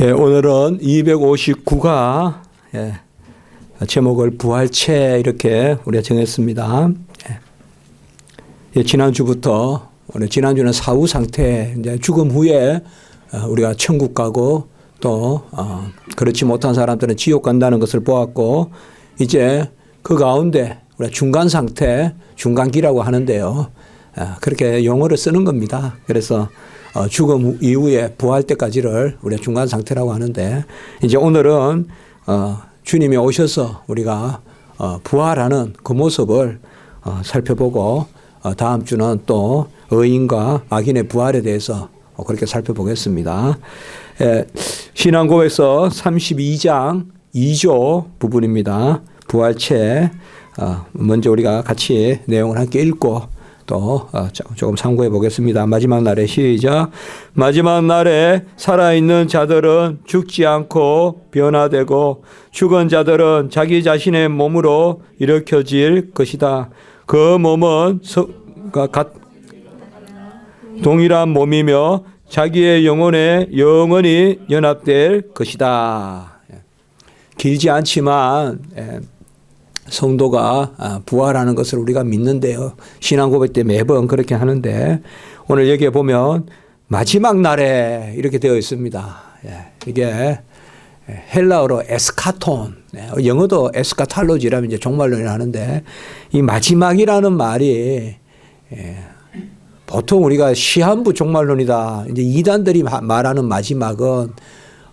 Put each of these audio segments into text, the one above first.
예, 오늘은 259가 제목을 부활체 이렇게 우리가 정했습니다. 지난주부터 지난주는 사후 상태, 이제 죽음 후에 우리가 천국 가고 또 그렇지 못한 사람들은 지옥 간다는 것을 보았고, 이제 그 가운데 우리가 중간 상태, 중간기라고 하는데요. 그렇게 용어를 쓰는 겁니다. 그래서 죽음 이후에 부활 때까지를 우리가 중간 상태라고 하는데, 이제 오늘은 주님이 오셔서 우리가 부활하는 그 모습을 살펴보고, 다음 주는 또 의인과 악인의 부활에 대해서 그렇게 살펴보겠습니다. 신앙고백서 32장 2조 부분입니다. 부활체. 먼저 우리가 같이 내용을 함께 읽고 또 조금 참고해 보겠습니다. 마지막 날에 시작. 마지막 날에 살아있는 자들은 죽지 않고 변화되고 죽은 자들은 자기 자신의 몸으로 일으켜질 것이다. 그 몸은 동일한 몸이며 자기의 영혼에 영원히 연합될 것이다. 길지 않지만 성도가 부활하는 것을 우리가 믿는데요. 신앙 고백 때 매번 그렇게 하는데, 오늘 여기에 보면 마지막 날에 이렇게 되어 있습니다. 이게 헬라어로 에스카톤, 영어도 에스카탈로지라면 이제 종말론을 하는데, 이 마지막이라는 말이 보통 우리가 시한부 종말론이다, 이제 이단들이 말하는 마지막은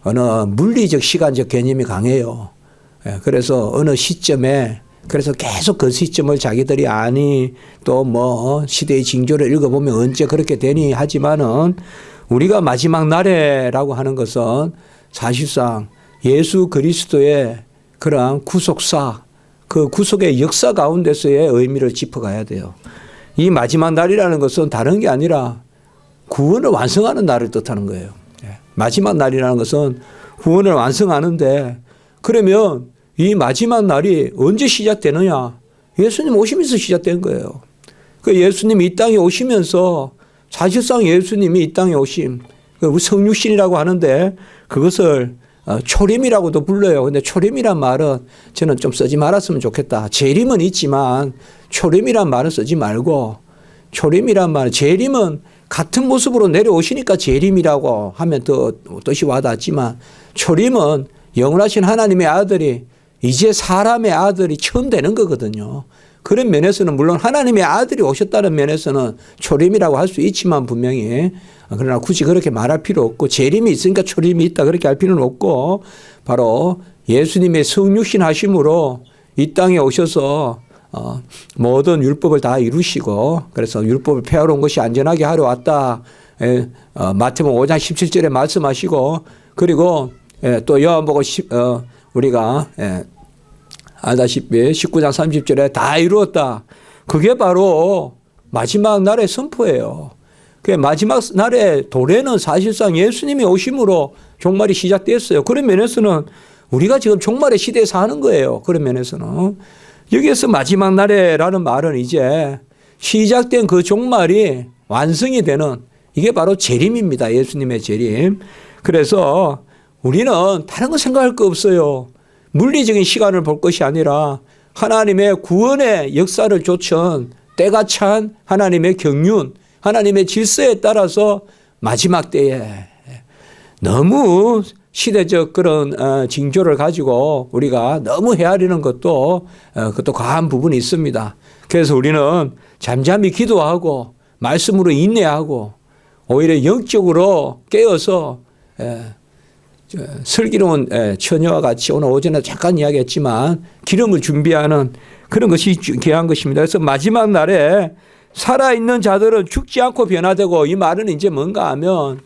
어느 물리적 시간적 개념이 강해요. 그래서 어느 시점에, 그래서 계속 그 시점을 자기들이 아니 또 뭐 시대의 징조를 읽어보면 언제 그렇게 되니 하지만은, 우리가 마지막 날에라고 하는 것은 사실상 예수 그리스도의 그러한 구속사, 그 구속의 역사 가운데서의 의미를 짚어가야 돼요. 이 마지막 날이라는 것은 다른 게 아니라 구원을 완성하는 날을 뜻하는 거예요. 마지막 날이라는 것은 구원을 완성하는데, 그러면 이 마지막 날이 언제 시작되느냐? 예수님 오시면서 시작된 거예요. 그 예수님이 이 땅에 오시면서, 사실상 예수님이 이 땅에 오심, 성육신이라고 하는데 그것을 초림이라고도 불러요. 근데 초림이란 말은 저는 좀 쓰지 말았으면 좋겠다. 재림은 있지만 초림이란 말은 쓰지 말고, 초림이란 말은, 재림은 같은 모습으로 내려오시니까 재림이라고 하면 더 뜻이 와닿지만, 초림은 영원하신 하나님의 아들이, 이제 사람의 아들이 처음 되는 거거든요. 그런 면에서는 물론 하나님의 아들이 오셨다는 면에서는 초림이라고 할 수 있지만 분명히, 그러나 굳이 그렇게 말할 필요 없고, 재림이 있으니까 초림이 있다 그렇게 할 필요는 없고, 바로 예수님의 성육신 하심으로 이 땅에 오셔서 모든 율법을 다 이루시고, 그래서 율법을 폐하러 온 것이 안전하게 하러 왔다. 마태복음 5장 17절에 말씀하시고, 그리고 또 요한복음 우리가 알다시피 19장 30절에 다 이루었다. 그게 바로 마지막 날의 선포예요. 그 마지막 날의 도래는 사실상 예수님이 오심으로 종말이 시작됐어요. 그런 면에서는 우리가 지금 종말의 시대에 사는 거예요. 그런 면에서는 여기에서 마지막 날에라는 말은 이제 시작된 그 종말이 완성이 되는, 이게 바로 재림입니다. 예수님의 재림. 그래서 우리는 다른 거 생각할 거 없어요. 물리적인 시간을 볼 것이 아니라 하나님의 구원의 역사를 좇은 때가 찬 하나님의 경륜, 하나님의 질서에 따라서 마지막 때에 너무 시대적 그런 징조를 가지고 우리가 너무 헤아리는 것도 그것도 과한 부분이 있습니다. 그래서 우리는 잠잠히 기도하고 말씀으로 인내하고 오히려 영적으로 깨어서 슬기로운 처녀와 같이 오늘 오전에 잠깐 이야기했지만 기름을 준비하는 그런 것이 귀한 것입니다. 그래서 마지막 날에 살아있는 자들은 죽지 않고 변화되고, 이 말은 이제 뭔가 하면,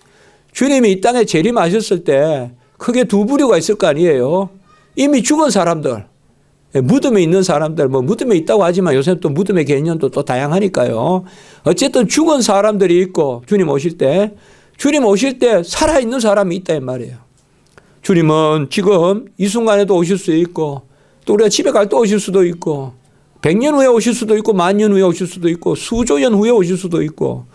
주님이 이 땅에 재림하셨을 때 크게 두 부류가 있을 거 아니에요. 이미 죽은 사람들, 무덤에 있는 사람들, 뭐 무덤에 있다고 하지만 요새 또 무덤의 개념도 또 다양하니까요. 어쨌든 죽은 사람들이 있고, 주님 오실 때 살아있는 사람이 있다 이 말이에요. 주님은 지금 이 순간에도 오실 수 있고, 또 우리가 집에 갈 때 오실 수도 있고, 100년 후에 오실 수도 있고, 10,000년 후에 오실 수도 있고, 수조 년 후에 오실 수도 있고,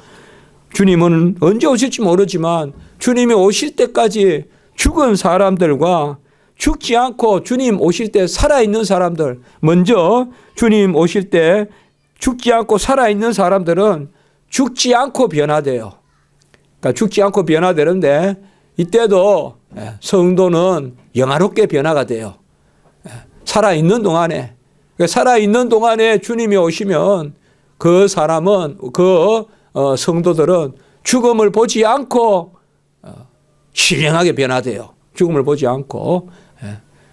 주님은 언제 오실지 모르지만 주님이 오실 때까지 죽은 사람들과 죽지 않고 주님 오실 때 살아있는 사람들, 먼저 주님 오실 때 죽지 않고 살아있는 사람들은 죽지 않고 변화돼요. 그러니까 죽지 않고 변화되는데 이때도 성도는 영화롭게 변화가 돼요. 살아있는 동안에. 살아있는 동안에 주님이 오시면 그 사람은, 성도들은 죽음을 보지 않고 신령하게 변화돼요. 죽음을 보지 않고.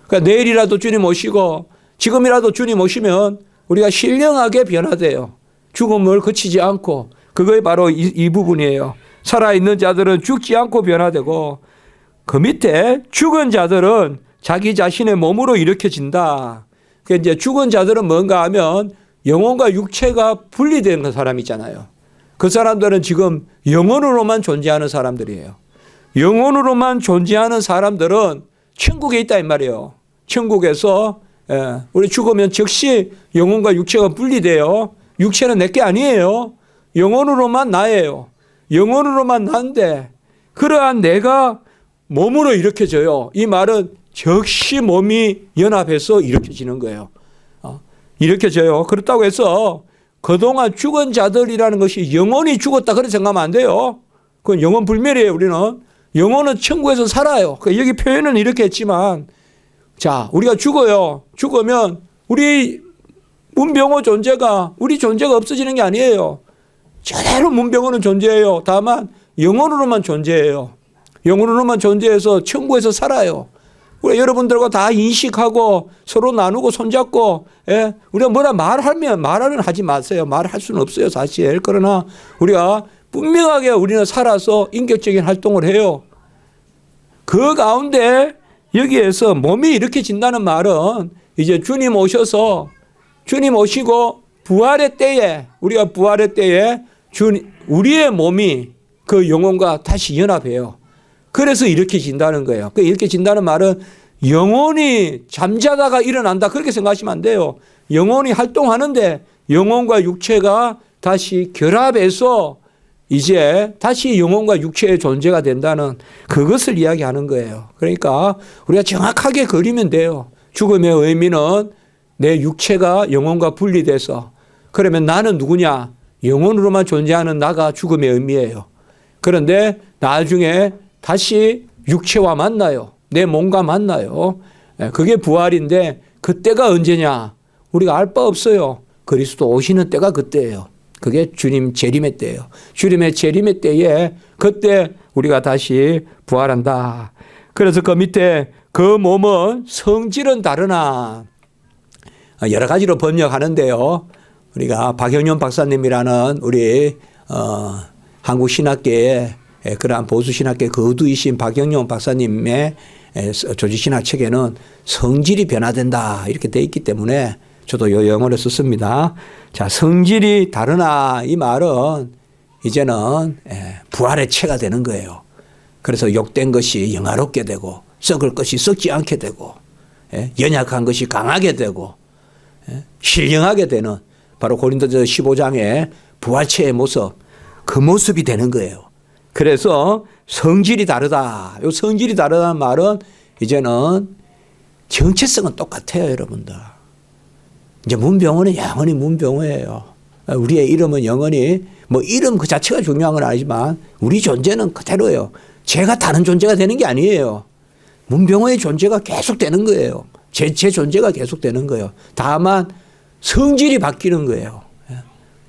그러니까 내일이라도 주님 오시고 지금이라도 주님 오시면 우리가 신령하게 변화돼요. 죽음을 거치지 않고. 그게 바로 이 부분이에요. 살아있는 자들은 죽지 않고 변화되고 그 밑에 죽은 자들은 자기 자신의 몸으로 일으켜진다. 그러니까 이제 죽은 자들은 뭔가 하면 영혼과 육체가 분리된 사람이잖아요. 그 사람들은 지금 영혼으로만 존재하는 사람들이에요. 영혼으로만 존재하는 사람들은 천국에 있다 이 말이에요. 천국에서 우리 죽으면 즉시 영혼과 육체가 분리돼요. 육체는 내게 아니에요. 영혼으로만 나예요. 영혼으로만 나인데 그러한 내가 몸으로 일으켜져요. 이 말은 즉시 몸이 연합해서 일으켜지는 거예요. 일으켜져요. 그렇다고 해서 그동안 죽은 자들이라는 것이 영혼이 죽었다 그렇게 생각하면 안 돼요. 그건 영혼 불멸이에요. 우리는 영혼은 천국에서 살아요. 여기 표현은 이렇게 했지만 자, 우리가 죽어요. 죽으면 우리 문병호 존재가 우리 존재가 없어지는 게 아니에요. 저대로 문병호는 존재해요. 다만 영혼으로만 존재해요. 영혼으로만 존재해서 천국에서 살아요. 우리 여러분들과 다 인식하고 서로 나누고 손잡고, 우리가 뭐라 말하면 하지 마세요. 말할 수는 없어요, 사실. 그러나 우리가 분명하게 우리는 살아서 인격적인 활동을 해요. 그 가운데 여기에서 몸이 일으켜진다는 말은 이제 주님 오셔서 주님 오시고 부활의 때에 우리가 부활의 때에 우리의 몸이 그 영혼과 다시 연합해요. 그래서 일으켜진다는 거예요. 그 일으켜진다는 말은 영혼이 잠자다가 일어난다 그렇게 생각하시면 안 돼요. 영혼이 활동하는데 영혼과 육체가 다시 결합해서 이제 다시 영혼과 육체의 존재가 된다는 그것을 이야기하는 거예요. 그러니까 우리가 정확하게 그리면 돼요. 죽음의 의미는 내 육체가 영혼과 분리돼서 그러면 나는 누구냐? 영혼으로만 존재하는 나가 죽음의 의미예요. 그런데 나중에 다시 육체와 만나요. 내 몸과 만나요. 그게 부활인데 그때가 언제냐? 우리가 알 바 없어요. 그리스도 오시는 때가 그때예요. 그게 주님 재림의 때예요. 주님의 재림의 때에 그때 우리가 다시 부활한다. 그래서 그 밑에 그 몸은 성질은 다르나 여러 가지로 번역하는데요. 우리가 박영년 박사님이라는 우리 한국 신학계의 그러한 보수 신학계 거두이신 박영년 박사님의 조지신학 책에는 성질이 변화된다 이렇게 돼 있기 때문에 저도 이 영어를 썼습니다. 자, 성질이 다르나 이 말은 이제는 부활의 체가 되는 거예요. 그래서 욕된 것이 영화롭게 되고 썩을 것이 썩지 않게 되고 연약한 것이 강하게 되고 신령하게 되는 바로 고린도전서 15장의 부활체의 모습 그 모습이 되는 거예요. 그래서 성질이 다르다. 이 성질이 다르다는 말은 이제는 정체성은 똑같아요, 여러분들. 이제 문병호는 영원히 문병호예요. 우리의 이름은 영원히 뭐 이름 그 자체가 중요한 건 아니지만 우리 존재는 그대로예요. 제가 다른 존재가 되는 게 아니에요. 문병호의 존재가 계속 되는 거예요. 제 존재가 계속 되는 거예요. 다만 성질이 바뀌는 거예요.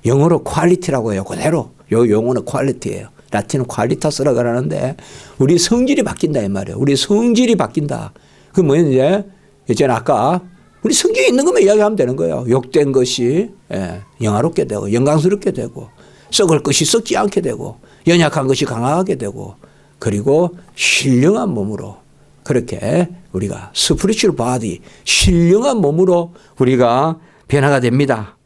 영어로 퀄리티라고 해요. 그대로. 요 용어는 퀄리티예요. 라틴은 퀄리타스라고 하는데 우리 성질이 바뀐다 이 말이에요. 우리 성질이 바뀐다. 그 뭐냐 이제는 아까 우리 성경에 있는 것만 이야기하면 되는 거예요. 욕된 것이 영화롭게 되고 영광스럽게 되고 썩을 것이 썩지 않게 되고 연약한 것이 강하게 되고 그리고 신령한 몸으로 그렇게 우리가 스피리추얼 바디 신령한 몸으로 우리가 변화가 됩니다.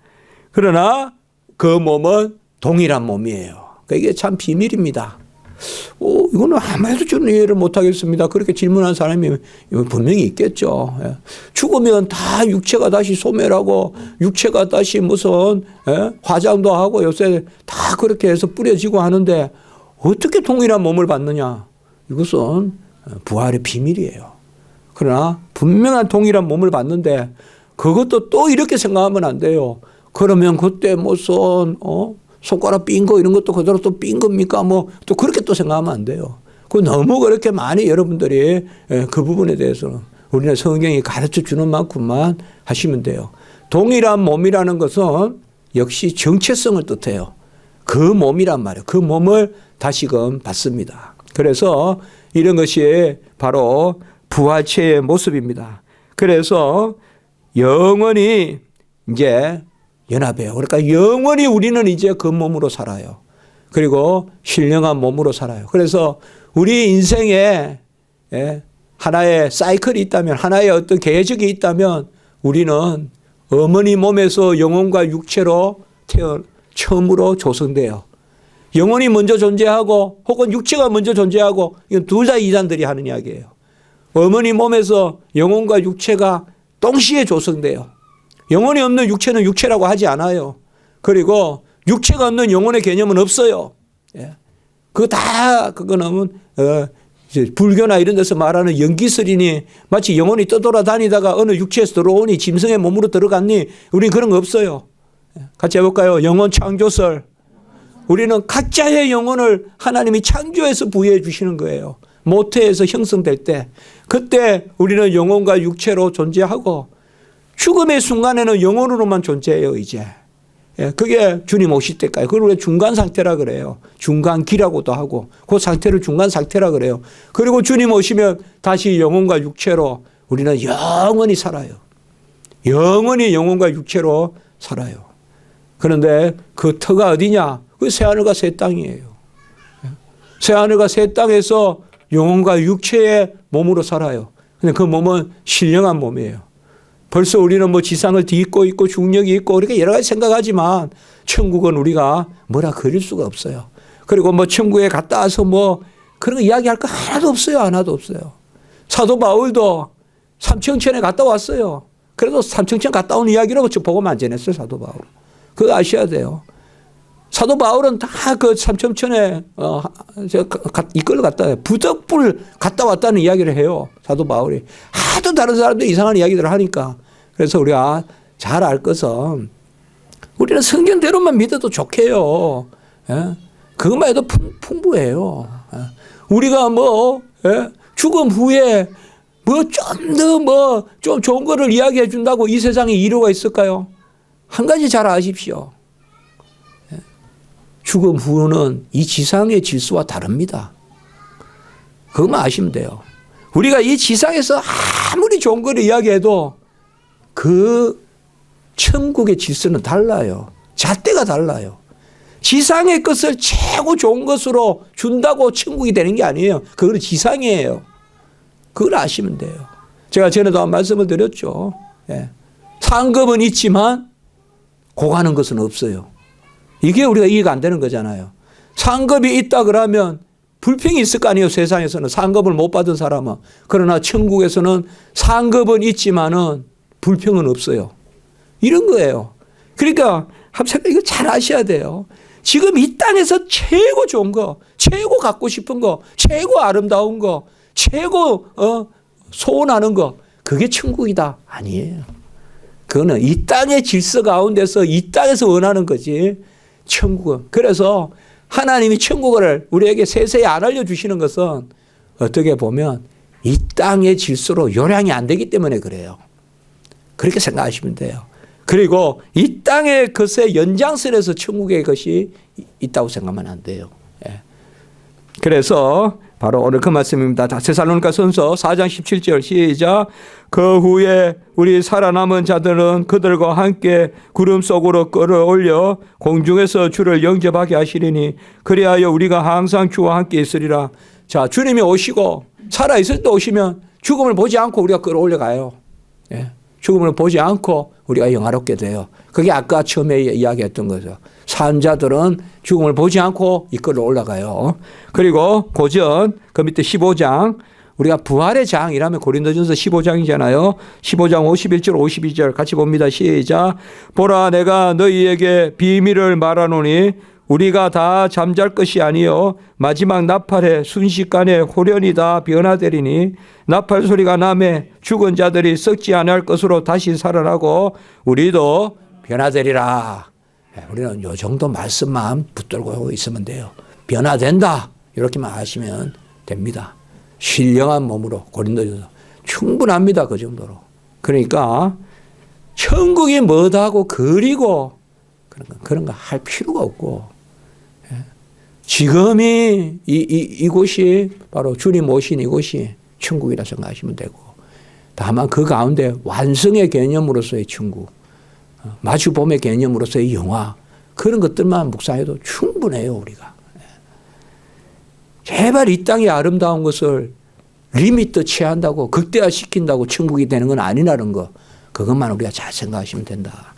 그러나 그 몸은 동일한 몸이에요. 이게 참 비밀입니다. 이거는 아무래도 저는 이해를 못하겠습니다. 그렇게 질문한 사람이 분명히 있겠죠. 죽으면 다 육체가 다시 소멸하고 육체가 다시 무슨 화장도 하고 요새 다 그렇게 해서 뿌려지고 하는데 어떻게 동일한 몸을 받느냐. 이것은 부활의 비밀이에요. 그러나 분명한 동일한 몸을 받는데 그것도 또 이렇게 생각하면 안 돼요. 그러면 그때 무슨 손가락 삔 거 이런 것도 그대로 또 삔 겁니까? 뭐 또 그렇게 또 생각하면 안 돼요. 그 너무 그렇게 많이 여러분들이 그 부분에 대해서는 우리는 성경이 가르쳐 주는 만큼만 하시면 돼요. 동일한 몸이라는 것은 역시 정체성을 뜻해요. 그 몸이란 말이에요. 그 몸을 다시금 받습니다. 그래서 이런 것이 바로 부활체의 모습입니다. 그래서 영원히 이제 연합해요. 그러니까 영원히 우리는 이제 그 몸으로 살아요. 그리고 신령한 몸으로 살아요. 그래서 우리 인생에 하나의 사이클이 있다면, 하나의 어떤 계적이 있다면 우리는 어머니 몸에서 영혼과 육체로 처음으로 조성돼요. 영혼이 먼저 존재하고 혹은 육체가 먼저 존재하고, 이건 둘 다 이단들이 하는 이야기예요. 어머니 몸에서 영혼과 육체가 동시에 조성돼요. 영혼이 없는 육체는 육체라고 하지 않아요. 그리고 육체가 없는 영혼의 개념은 없어요. 그거는 불교나 이런 데서 말하는 연기설이니 마치 영혼이 떠돌아다니다가 어느 육체에서 들어오니 짐승의 몸으로 들어갔니, 우리는 그런 거 없어요. 같이 해볼까요? 영혼 창조설. 우리는 각자의 영혼을 하나님이 창조해서 부여해 주시는 거예요. 모태에서 형성될 때, 그때 우리는 영혼과 육체로 존재하고 죽음의 순간에는 영혼으로만 존재해요. 이제 그게 주님 오실 때까지. 그걸 우리가 중간 상태라 그래요. 중간기라고도 하고 그 상태를 중간 상태라 그래요. 그리고 주님 오시면 다시 영혼과 육체로 우리는 영원히 살아요. 영원히 영혼과 육체로 살아요. 그런데 그 터가 어디냐? 그 새하늘과 새 땅이에요. 새하늘과 새 땅에서 영혼과 육체의 몸으로 살아요. 근데 그 몸은 신령한 몸이에요. 벌써 우리는 뭐 지상을 딛고 있고 중력이 있고 이렇게 여러 가지 생각하지만 천국은 우리가 뭐라 그릴 수가 없어요. 그리고 뭐 천국에 갔다 와서 뭐 그런 거 이야기할 거 하나도 없어요. 하나도 없어요. 사도 바울도 삼청천에 갔다 왔어요. 그래도 삼청천 갔다 온 이야기라고 복음 안 전했어요. 사도 바울. 그거 아셔야 돼요. 사도 바울은 다 그 삼청천에 이끌러 갔다 와요. 부덕불 갔다 왔다는 이야기를 해요. 사도 바울이. 하도 다른 사람들이 이상한 이야기들을 하니까. 그래서 우리가 잘 알 것은 우리는 성경대로만 믿어도 좋게요. 그것만 해도 풍부해요. 우리가 죽음 후에 좀 좋은 거를 이야기해 준다고 이 세상에 이루가 있을까요? 한 가지 잘 아십시오. 죽음 후는 이 지상의 질서와 다릅니다. 그것만 아시면 돼요. 우리가 이 지상에서 아무리 좋은 걸 이야기해도 그 천국의 질서는 달라요. 잣대가 달라요. 지상의 것을 최고 좋은 것으로 준다고 천국이 되는 게 아니에요. 그건 지상이에요. 그걸 아시면 돼요. 제가 전에도 한 말씀을 드렸죠. 상급은 있지만 고가는 것은 없어요. 이게 우리가 이해가 안 되는 거잖아요. 상급이 있다 그러면 불평이 있을 거 아니에요. 세상에서는 상급을 못 받은 사람은. 그러나 천국에서는 상급은 있지만은 불평은 없어요. 이런 거예요. 그러니까 이거 잘 아셔야 돼요. 지금 이 땅에서 최고 좋은 거, 최고 갖고 싶은 거, 최고 아름다운 거, 최고 소원하는 거, 그게 천국이다. 아니에요. 그거는 이 땅의 질서 가운데서 이 땅에서 원하는 거지. 천국은. 그래서 하나님이 천국을 우리에게 세세히 안 알려주시는 것은 어떻게 보면 이 땅의 질서로 요량이 안 되기 때문에 그래요. 그렇게 생각하시면 돼요. 그리고 이 땅의 것의 연장선에서 천국의 것이 있다고 생각하면 안 돼요. 그래서 바로 오늘 그 말씀입니다. 데살로니가전서 4장 17절 시작. 그 후에 우리 살아남은 자들은 그들과 함께 구름 속으로 끌어올려 공중에서 주를 영접하게 하시리니 그리하여 우리가 항상 주와 함께 있으리라. 자, 주님이 오시고 살아있을 때 오시면 죽음을 보지 않고 우리가 끌어올려 가요. 죽음을 보지 않고 우리가 영화롭게 돼요. 그게 아까 처음에 이야기했던 거죠. 산자들은 죽음을 보지 않고 이끌어 올라가요. 그리고 고전 그 밑에 15장 우리가 부활의 장이라면 고린도전서 15장이잖아요. 15장 51절 52절 같이 봅니다. 시작. 보라 내가 너희에게 비밀을 말하노니 우리가 다 잠잘 것이 아니요 마지막 나팔의 순식간에 호련히 다 변화되리니 나팔 소리가 나매 죽은 자들이 썩지 않을 것으로 다시 살아나고 우리도 변화되리라. 우리는 요 정도 말씀만 붙들고 있으면 돼요. 변화된다 이렇게만 하시면 됩니다. 신령한 몸으로 고린도전서 충분합니다. 그 정도로. 그러니까 천국이 뭐다고 그리고 그런 거 할 필요가 없고 지금이 이곳이 바로 주님 오신 이곳이 천국이라 생각하시면 되고 다만 그 가운데 완성의 개념으로서의 천국 마주봄의 개념으로서의 영화 그런 것들만 묵상해도 충분해요. 우리가. 제발 이 땅의 아름다운 것을 리미트 취한다고 극대화시킨다고 천국이 되는 건 아니라는 거 그것만 우리가 잘 생각하시면 된다.